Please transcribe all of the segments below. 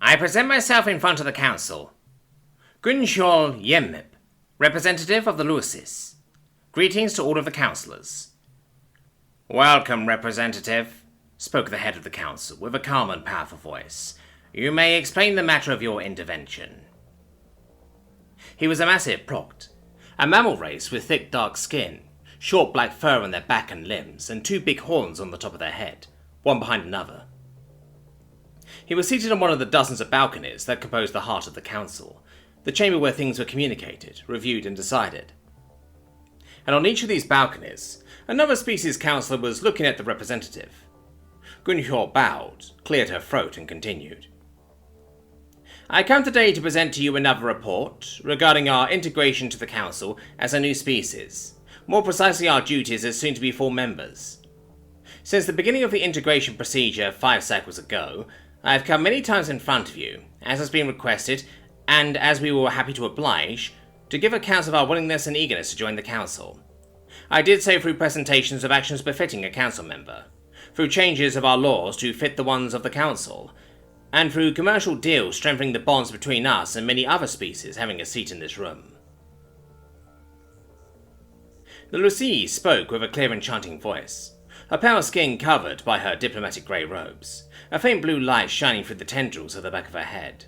I present myself in front of the council. Greentext, representative of the Lucis. Greetings to all of the councillors. Welcome, representative, spoke the head of the council with a calm and powerful voice. You may explain the matter of your intervention. He was a massive Proct, a mammal race with thick dark skin, short black fur on their back and limbs, and two big horns on the top of their head, one behind another. He was seated on one of the dozens of balconies that composed the heart of the council, the chamber where things were communicated, reviewed and decided. And on each of these balconies, another species councillor was looking at the representative. Greentext bowed, cleared her throat and continued. I come today to present to you another report regarding our integration to the council as a new species, more precisely our duties as soon-to-be full members. Since the beginning of the integration procedure 5 cycles ago, I have come many times in front of you, as has been requested, and as we were happy to oblige, to give accounts of our willingness and eagerness to join the council. I did so through presentations of actions befitting a council member, through changes of our laws to fit the ones of the council, and through commercial deals strengthening the bonds between us and many other species having a seat in this room. The Lucy spoke with a clear and chanting voice, her pale skin covered by her diplomatic grey robes, a faint blue light shining through the tendrils at the back of her head,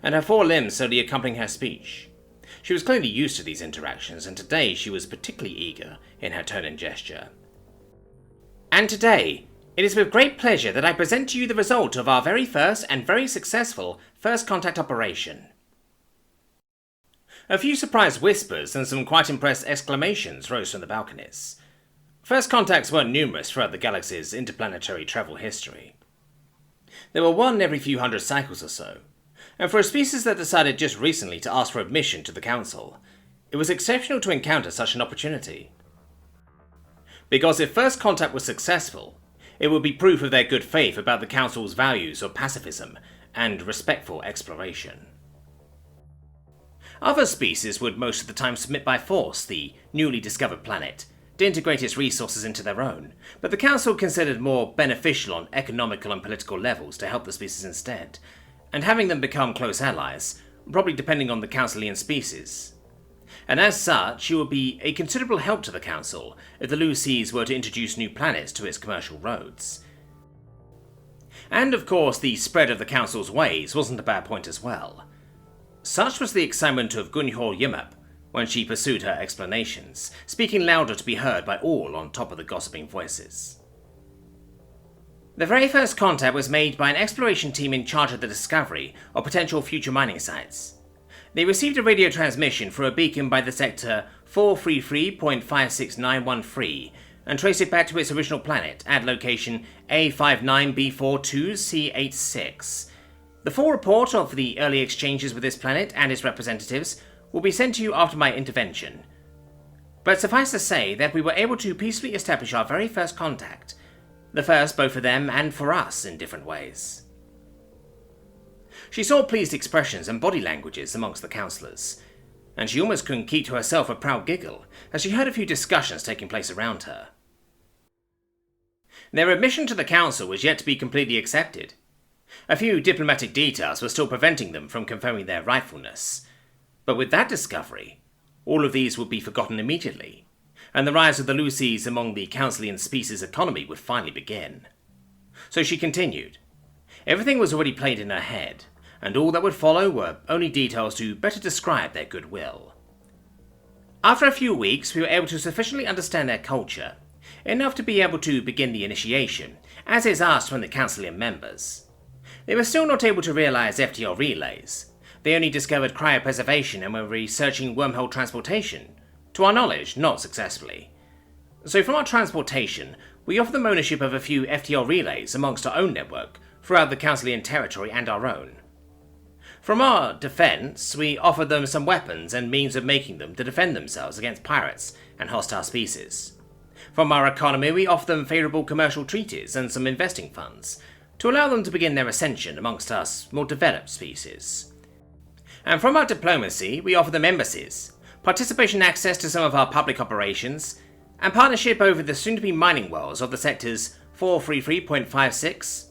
and her 4 limbs slowly accompanying her speech. She was clearly used to these interactions, and today she was particularly eager in her tone and gesture. And today, it is with great pleasure that I present to you the result of our very first and very successful first contact operation. A few surprised whispers and some quite impressed exclamations rose from the balconies. First contacts weren't numerous throughout the galaxy's interplanetary travel history. There were one every few hundred cycles or so, and for a species that decided just recently to ask for admission to the council, it was exceptional to encounter such an opportunity. Because if first contact was successful, it would be proof of their good faith about the council's values of pacifism and respectful exploration. Other species would most of the time submit by force the newly discovered planet to integrate its resources into their own, but the council considered more beneficial on economical and political levels to help the species instead, and having them become close allies, probably depending on the councilian species. And as such, it would be a considerable help to the council if the Lucies were to introduce new planets to its commercial roads. And of course, the spread of the council's ways wasn't a bad point as well. Such was the excitement of Greentext when she pursued her explanations, speaking louder to be heard by all on top of the gossiping voices. The very first contact was made by an exploration team in charge of the discovery of potential future mining sites. They received a radio transmission through a beacon by the sector 433.56913 and traced it back to its original planet at location A59B42C86. The full report of the early exchanges with this planet and its representatives will be sent to you after my intervention. But suffice to say that we were able to peacefully establish our very first contact, the first both for them and for us in different ways. She saw pleased expressions and body languages amongst the councillors, and she almost couldn't keep to herself a proud giggle as she heard a few discussions taking place around her. Their admission to the council was yet to be completely accepted. A few diplomatic details were still preventing them from confirming their rightfulness, but with that discovery, all of these would be forgotten immediately, and the rise of the Lucies among the councilian species economy would finally begin. So she continued. Everything was already played in her head, and all that would follow were only details to better describe their goodwill. After a few weeks, we were able to sufficiently understand their culture, enough to be able to begin the initiation, as is asked from the councilian members. They were still not able to realize FTL relays. They only discovered cryopreservation and were researching wormhole transportation, to our knowledge, not successfully. So from our transportation, we offer them ownership of a few FTL relays amongst our own network, throughout the councilian territory and our own. From our defense, we offer them some weapons and means of making them to defend themselves against pirates and hostile species. From our economy, we offer them favorable commercial treaties and some investing funds, to allow them to begin their ascension amongst us more developed species. And from our diplomacy, we offer them embassies, participation access to some of our public operations, and partnership over the soon-to-be mining wells of the sectors 433.56.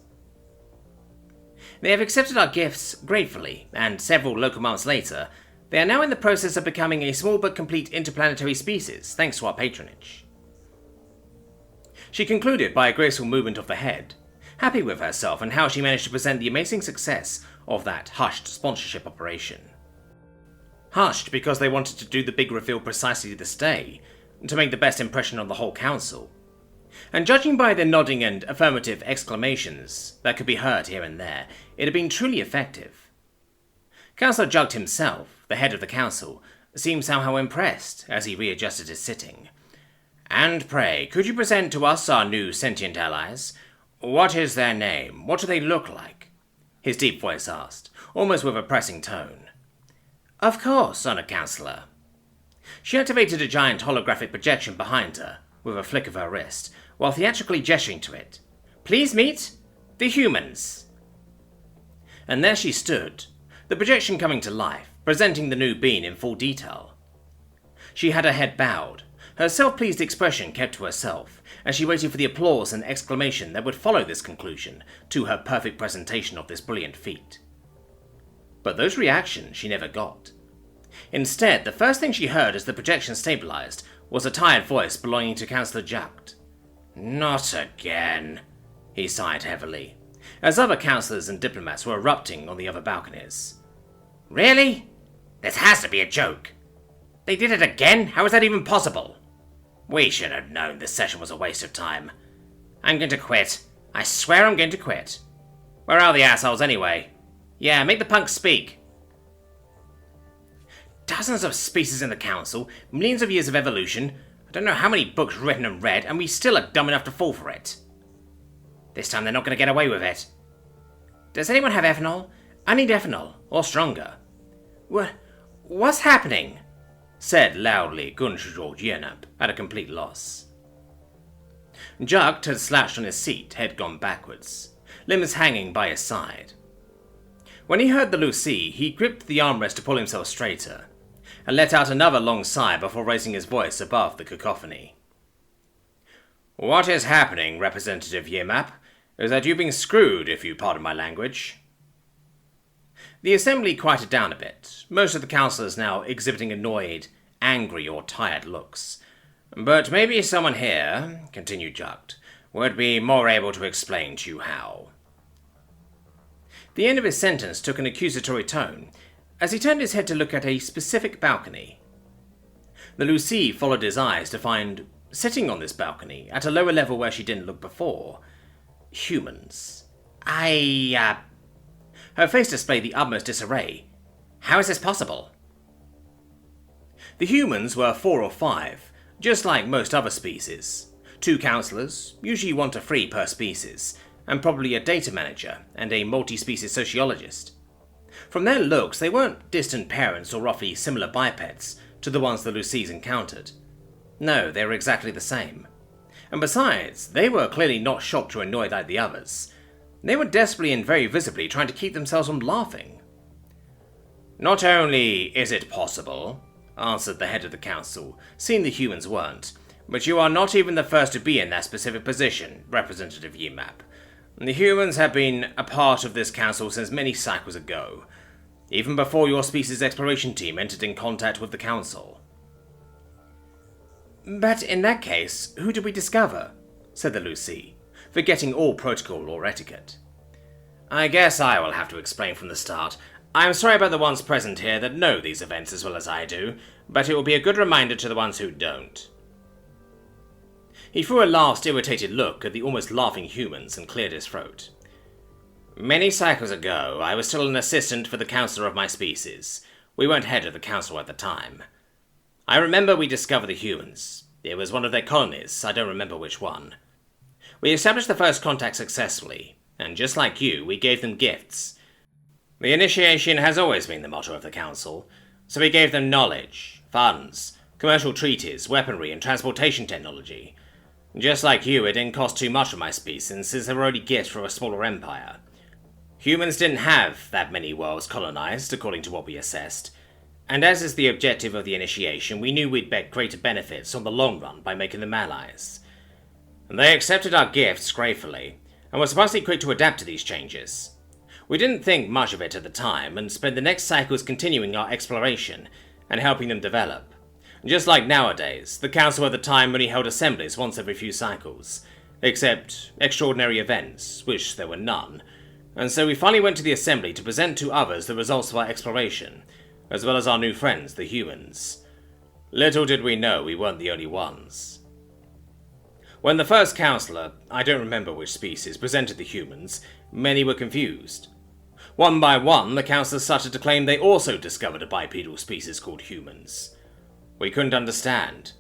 They have accepted our gifts gratefully, and several local months later, they are now in the process of becoming a small but complete interplanetary species, thanks to our patronage." She concluded by a graceful movement of the head, happy with herself and how she managed to present the amazing success of that hushed sponsorship operation. Hushed because they wanted to do the big reveal precisely this day, to make the best impression on the whole council. And judging by the nodding and affirmative exclamations that could be heard here and there, it had been truly effective. Councillor Jugged himself, the head of the council, seemed somehow impressed as he readjusted his sitting. "And pray, could you present to us our new sentient allies? What is their name? What do they look like?" his deep voice asked, almost with a pressing tone. "Of course, Honoured Councillor." She activated a giant holographic projection behind her, with a flick of her wrist, while theatrically gesturing to it. "Please meet the humans." And there she stood, the projection coming to life, presenting the new being in full detail. She had her head bowed, her self-pleased expression kept to herself, as she waited for the applause and exclamation that would follow this conclusion to her perfect presentation of this brilliant feat. But those reactions she never got. Instead, the first thing she heard as the projection stabilized was a tired voice belonging to Councillor Jugged. "Not again," he sighed heavily, as other councillors and diplomats were erupting on the other balconies. "Really? This has to be a joke. They did it again? How is that even possible? We should have known this session was a waste of time. I'm going to quit. I swear I'm going to quit. Where are the assholes anyway? Yeah, make the punks speak." Dozens of species in the council, millions of years of evolution, I don't know how many books written and read, and we still are dumb enough to fall for it. This time they're not going to get away with it. Does anyone have ethanol? I need ethanol, or stronger. What's happening? Said loudly Gunshjord Yenab, at a complete loss. Jugged had slouched on his seat, head gone backwards, limbs hanging by his side. When he heard the Lucy, he gripped the armrest to pull himself straighter, and let out another long sigh before raising his voice above the cacophony. "What is happening, Representative Yemap, is that you've been screwed, if you pardon my language." The assembly quieted down a bit, most of the councillors now exhibiting annoyed, angry or tired looks. "But maybe someone here," continued Jugged, "would be more able to explain to you how." The end of his sentence took an accusatory tone, as he turned his head to look at a specific balcony. The Lucy followed his eyes to find, sitting on this balcony, at a lower level where she didn't look before, humans. Her face displayed the utmost disarray. "How is this possible?" The humans were 4 or 5, just like most other species. 2 councillors, usually 1 to 3 per species, and probably a data manager and a multi-species sociologist. From their looks, they weren't distant parents or roughly similar bipeds to the ones the Lucys encountered. No, they were exactly the same. And besides, they were clearly not shocked or annoyed like the others. They were desperately and very visibly trying to keep themselves from laughing. "Not only is it possible," answered the head of the council, seeing the humans weren't, "but you are not even the first to be in that specific position, Representative Yemap. The humans have been a part of this council since many cycles ago, even before your species exploration team entered in contact with the council." "But in that case, who did we discover?" said the Lucy, forgetting all protocol or etiquette. "I guess I will have to explain from the start. I'm sorry about the ones present here that know these events as well as I do, but it will be a good reminder to the ones who don't." He threw a last irritated look at the almost laughing humans and cleared his throat. "Many cycles ago, I was still an assistant for the councillor of my species. We weren't head of the council at the time. I remember we discovered the humans. It was one of their colonies, I don't remember which one. We established the first contact successfully, and just like you, we gave them gifts. The initiation has always been the motto of the council, so we gave them knowledge, funds, commercial treaties, weaponry, and transportation technology. Just like you, it didn't cost too much for my species, since they were only gifts for a smaller empire. Humans didn't have that many worlds colonized, according to what we assessed, and as is the objective of the initiation, we knew we'd get greater benefits on the long run by making them allies. They accepted our gifts gratefully, and were surprisingly quick to adapt to these changes. We didn't think much of it at the time, and spent the next cycles continuing our exploration and helping them develop. Just like nowadays, the council at the time only held assemblies once every few cycles, except extraordinary events, which there were none, and so we finally went to the assembly to present to others the results of our exploration, as well as our new friends, the humans. Little did we know we weren't the only ones. When the first councillor, I don't remember which species, presented the humans, many were confused. One by one, the councillors started to claim they also discovered a bipedal species called humans. We couldn't understand.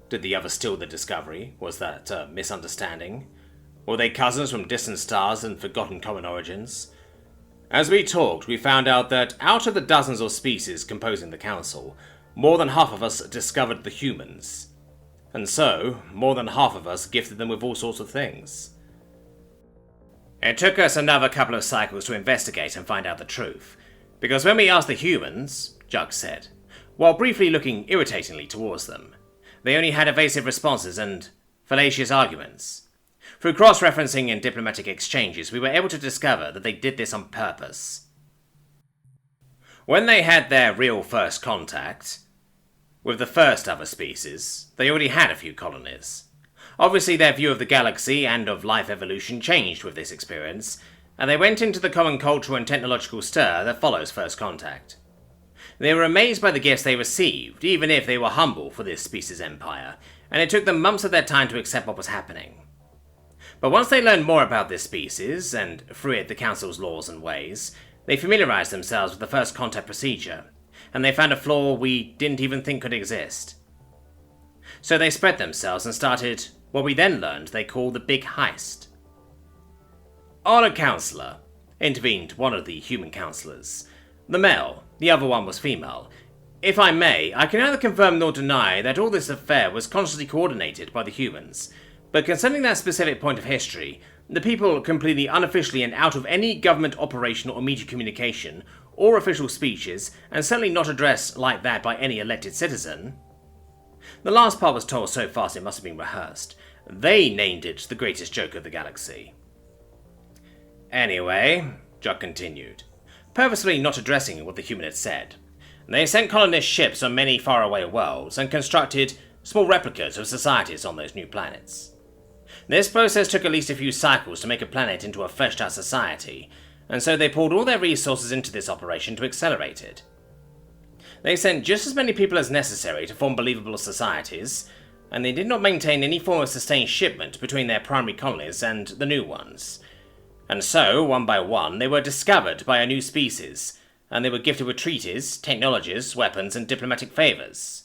Did the others steal the discovery? Was that a misunderstanding? Were they cousins from distant stars and forgotten common origins? As we talked, we found out that out of the dozens of species composing the council, more than half of us discovered the humans. And so, more than half of us gifted them with all sorts of things. It took us another couple of cycles to investigate and find out the truth, because when we asked the humans, Jug said, while briefly looking irritatingly towards them, they only had evasive responses and fallacious arguments. Through cross-referencing and diplomatic exchanges, we were able to discover that they did this on purpose. When they had their real first contact with the first other species, they already had a few colonies. Obviously, their view of the galaxy and of life evolution changed with this experience, and they went into the common cultural and technological stir that follows first contact. They were amazed by the gifts they received, even if they were humble for this species empire, and it took them months of their time to accept what was happening. But once they learned more about this species, and through it the Council's laws and ways, they familiarized themselves with the first contact procedure, and they found a flaw we didn't even think could exist. So they spread themselves and started what we then learned they call the Big Heist. "Honored Councillor," intervened one of the human councillors. The male, the other one was female. "If I may, I can neither confirm nor deny that all this affair was consciously coordinated by the humans, but concerning that specific point of history, the people completely unofficially and out of any government operation or media communication, or official speeches, and certainly not addressed like that by any elected citizen." The last part was told so fast it must have been rehearsed. They named it the greatest joke of the galaxy. "Anyway," Judd continued, purposely not addressing what the human had said, "they sent colonist ships on many faraway worlds and constructed small replicas of societies on those new planets. This process took at least a few cycles to make a planet into a fleshed-out society, and so they poured all their resources into this operation to accelerate it. They sent just as many people as necessary to form believable societies, and they did not maintain any form of sustained shipment between their primary colonies and the new ones. And so, one by one, they were discovered by a new species, and they were gifted with treaties, technologies, weapons, and diplomatic favors.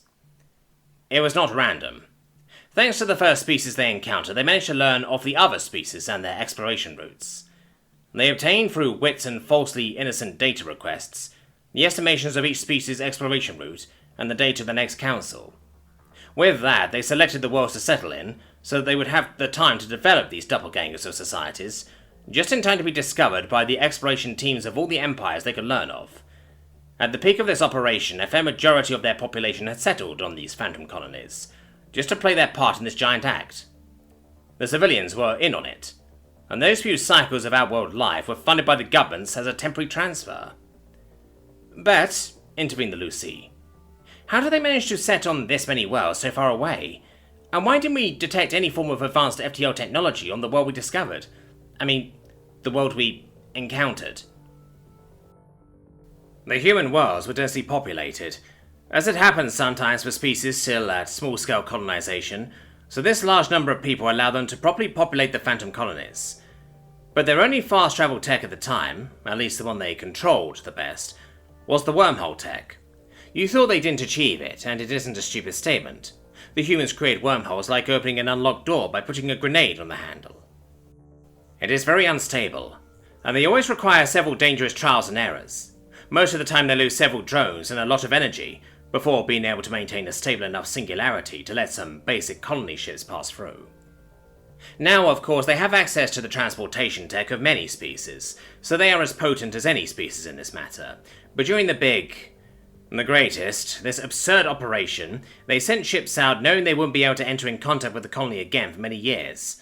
It was not random. Thanks to the first species they encountered, they managed to learn of the other species and their exploration routes. They obtained, through wits and falsely innocent data requests, the estimations of each species' exploration route and the date of the next council. With that, they selected the worlds to settle in, so that they would have the time to develop these doppelgangers of societies, just in time to be discovered by the exploration teams of all the empires they could learn of. At the peak of this operation, a fair majority of their population had settled on these phantom colonies, just to play their part in this giant act. The civilians were in on it, and those few cycles of outworld life were funded by the governments as a temporary transfer. "But," intervened the Lucy, "how did they manage to set on this many worlds so far away? And why didn't we detect any form of advanced FTL technology on the world we discovered? I mean, the world we encountered." "The human worlds were densely populated, as it happens sometimes for species still at small-scale colonization, so this large number of people allowed them to properly populate the phantom colonies. But their only fast-travel tech at the time, at least the one they controlled the best, was the wormhole tech. You thought they didn't achieve it, and it isn't a stupid statement. The humans create wormholes like opening an unlocked door by putting a grenade on the handle. It is very unstable, and they always require several dangerous trials and errors. Most of the time they lose several drones and a lot of energy before being able to maintain a stable enough singularity to let some basic colony ships pass through. Now, of course, they have access to the transportation tech of many species, so they are as potent as any species in this matter. But during the greatest, this absurd operation, they sent ships out knowing they wouldn't be able to enter in contact with the colony again for many years.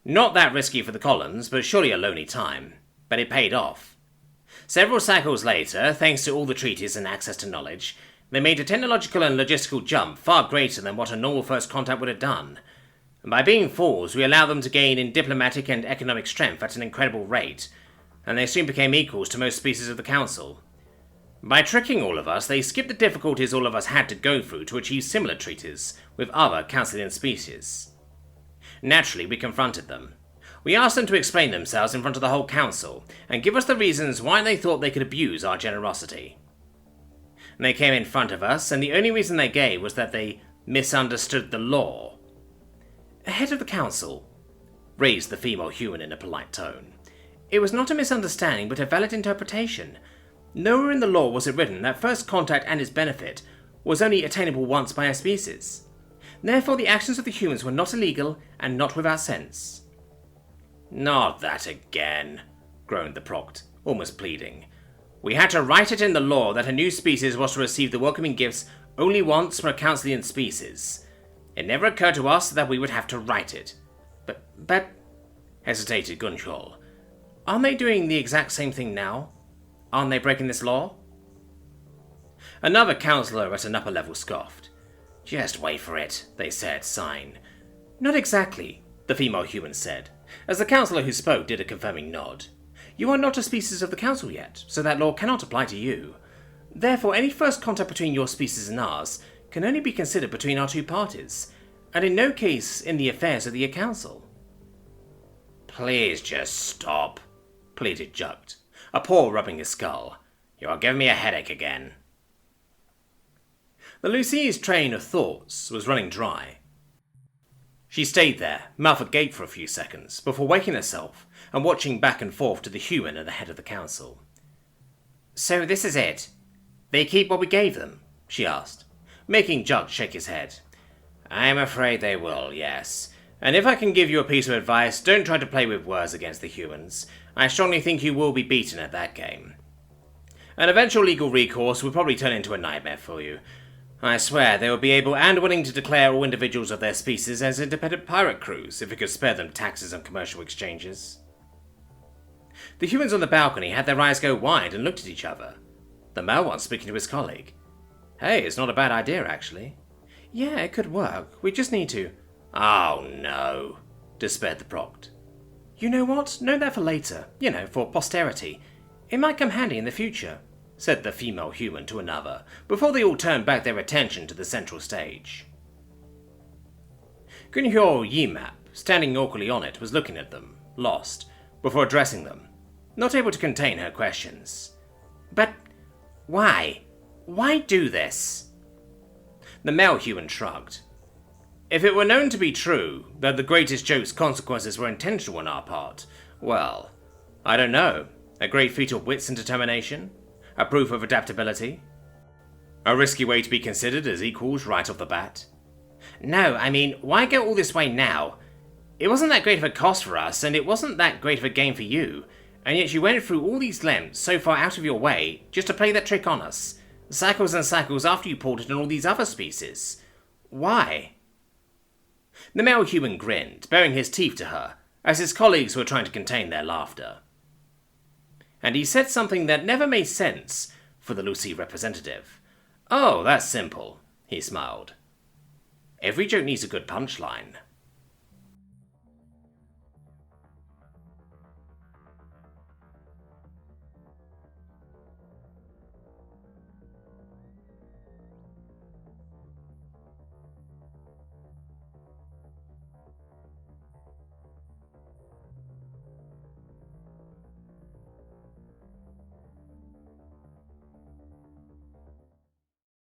Not that risky for the colons, but surely a lonely time. But it paid off. Several cycles later, thanks to all the treaties and access to knowledge, they made a technological and logistical jump far greater than what a normal first contact would have done. And by being fools, we allowed them to gain in diplomatic and economic strength at an incredible rate, and they soon became equals to most species of the Council. By tricking all of us, they skipped the difficulties all of us had to go through to achieve similar treaties with other Councilian species. Naturally, we confronted them. We asked them to explain themselves in front of the whole Council, and give us the reasons why they thought they could abuse our generosity. And they came in front of us, and the only reason they gave was that they misunderstood the law. Head of the Council, raised the female human in a polite tone. It was not a misunderstanding, but a valid interpretation. Nowhere in the law was it written that first contact and its benefit was only attainable once by a species. Therefore, the actions of the humans were not illegal and not without sense. Not that again, groaned the Proct, almost pleading. We had to write it in the law that a new species was to receive the welcoming gifts only once from a Councilian species. It never occurred to us that we would have to write it. But, hesitated Gunchol. Aren't they doing the exact same thing now? Aren't they breaking this law? Another councillor at an upper level scoffed. Just wait for it, they said, sighing. Not exactly, the female human said, as the councillor who spoke did a confirming nod. You are not a species of the council yet, so that law cannot apply to you. Therefore, any first contact between your species and ours can only be considered between our two parties, and in no case in the affairs of the council. Please just stop, pleaded Jugt, a paw rubbing his skull. You are giving me a headache again. The Lucie's train of thoughts was running dry. She stayed there, mouth agape for a few seconds, before waking herself and watching back and forth to the human at the head of the council. So this is it? They keep what we gave them? She asked, making Jugt shake his head. I'm afraid they will, yes. And if I can give you a piece of advice, don't try to play with words against the humans. I strongly think you will be beaten at that game. An eventual legal recourse will probably turn into a nightmare for you. I swear they will be able and willing to declare all individuals of their species as independent pirate crews if it could spare them taxes on commercial exchanges. The humans on the balcony had their eyes go wide and looked at each other. The male one speaking to his colleague. Hey, it's not a bad idea, actually. Yeah, it could work. We just need to... Oh, no, despaired the Proct. You know what? Note that for later. For posterity. It might come handy in the future, said the female human to another, before they all turned back their attention to the central stage. Gunhyo Yimap, standing awkwardly on it, was looking at them, lost, before addressing them, not able to contain her questions. But why? Why do this? The male human shrugged. If it were known to be true that the greatest joke's consequences were intentional on our part, well, I don't know. A great feat of wits and determination? A proof of adaptability? A risky way to be considered as equals right off the bat? No, I mean, why go all this way now? It wasn't that great of a cost for us, and it wasn't that great of a gain for you, and yet you went through all these lengths so far out of your way just to play that trick on us. Cycles and cycles after you ported on all these other species. Why? The male human grinned, baring his teeth to her, as his colleagues were trying to contain their laughter. And he said something that never made sense for the Lucy representative. Oh, that's simple, he smiled. Every joke needs a good punchline.